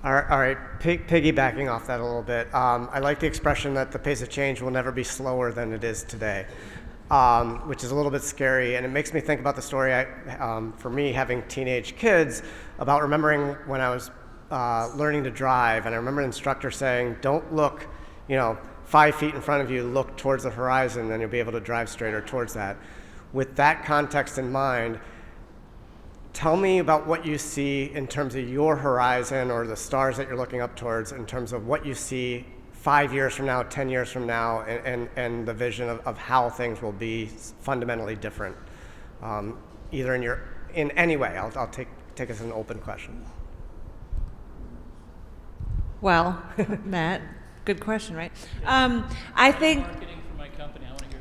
All right. Piggybacking off that a little bit, I like the expression that the pace of change will never be slower than it is today, which is a little bit scary. And it makes me think about the story, for me, having teenage kids, about remembering when I was learning to drive. And I remember an instructor saying, don't look, 5 feet in front of you, look towards the horizon, and you'll be able to drive straighter towards that. With that context in mind, tell me about what you see in terms of your horizon or the stars that you're looking up towards in terms of what you see 5 years from now, 10 years from now, and the vision of how things will be fundamentally different, either in any way. I'll take it as an open question. Well, Matt, good question, right? I think... Marketing for my company, I want to hear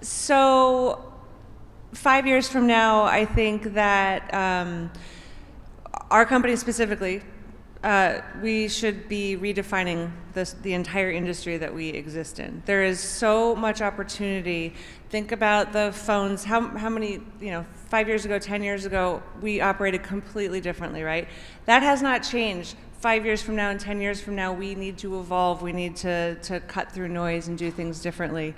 this. So 5 years from now, I think that our company specifically, we should be redefining the entire industry that we exist in. There is so much opportunity. Think about the phones. How many, 5 years ago, 10 years ago, we operated completely differently, right? That has not changed. 5 years from now and 10 years from now, we need to evolve. We need to cut through noise and do things differently.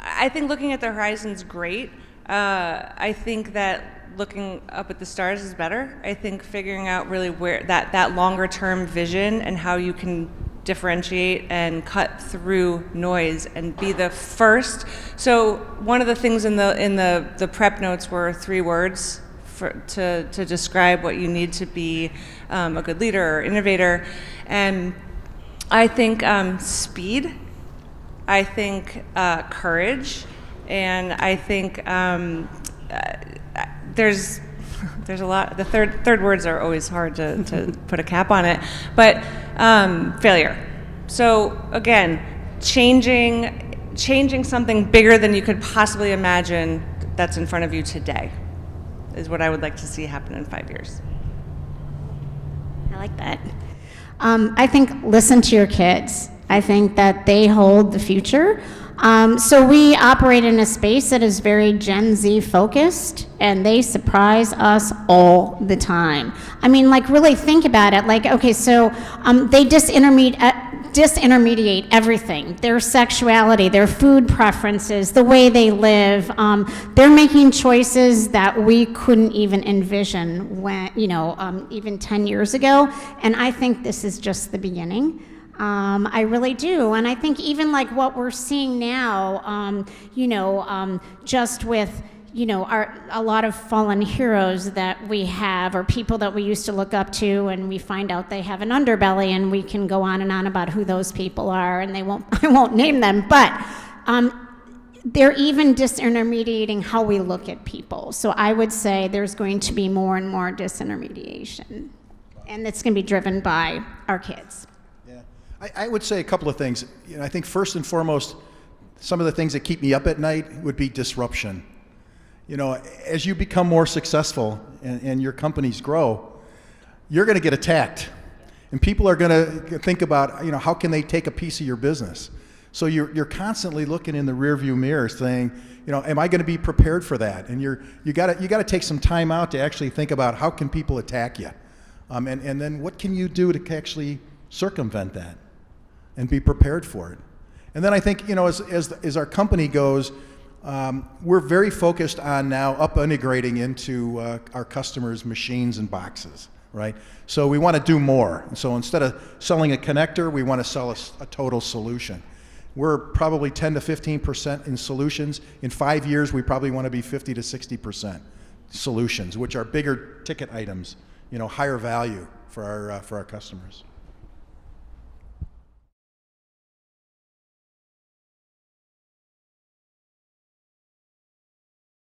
I think looking at the horizon is great. I think that looking up at the stars is better. I think figuring out really where that longer term vision and how you can differentiate and cut through noise and be the first. So one of the things in the prep notes were 3 words to describe what you need to be a good leader or innovator. And I think speed, I think courage, and I think there's a lot. The third words are always hard to put a cap on it, but failure. So again, changing something bigger than you could possibly imagine that's in front of you today is what I would like to see happen in 5 years. I like that. I think listen to your kids. I think that they hold the future. So we operate in a space that is very Gen Z focused, and they surprise us all the time. I mean, really think about it. So they disintermediate everything, their sexuality, their food preferences, the way they live. They're making choices that we couldn't even envision when, even 10 years ago. And I think this is just the beginning. I really do. And I think even what we're seeing now, just with, a lot of fallen heroes that we have, or people that we used to look up to, and we find out they have an underbelly, and we can go on and on about who those people are, and I won't name them, but they're even disintermediating how we look at people. So I would say there's going to be more and more disintermediation, and it's going to be driven by our kids. I would say a couple of things. I think first and foremost, some of the things that keep me up at night would be disruption. As you become more successful and your companies grow, you're going to get attacked. And people are going to think about, how can they take a piece of your business? So you're constantly looking in the rearview mirror saying, am I going to be prepared for that? And you got to take some time out to actually think about how can people attack you? And then what can you do to actually circumvent that and be prepared for it? And then I think, as our company goes, we're very focused on now up-integrating into our customers' machines and boxes, right? So we want to do more. And so instead of selling a connector, we want to sell a total solution. We're probably 10 to 15% in solutions. In 5 years, we probably want to be 50 to 60% solutions, which are bigger ticket items, higher value for our customers.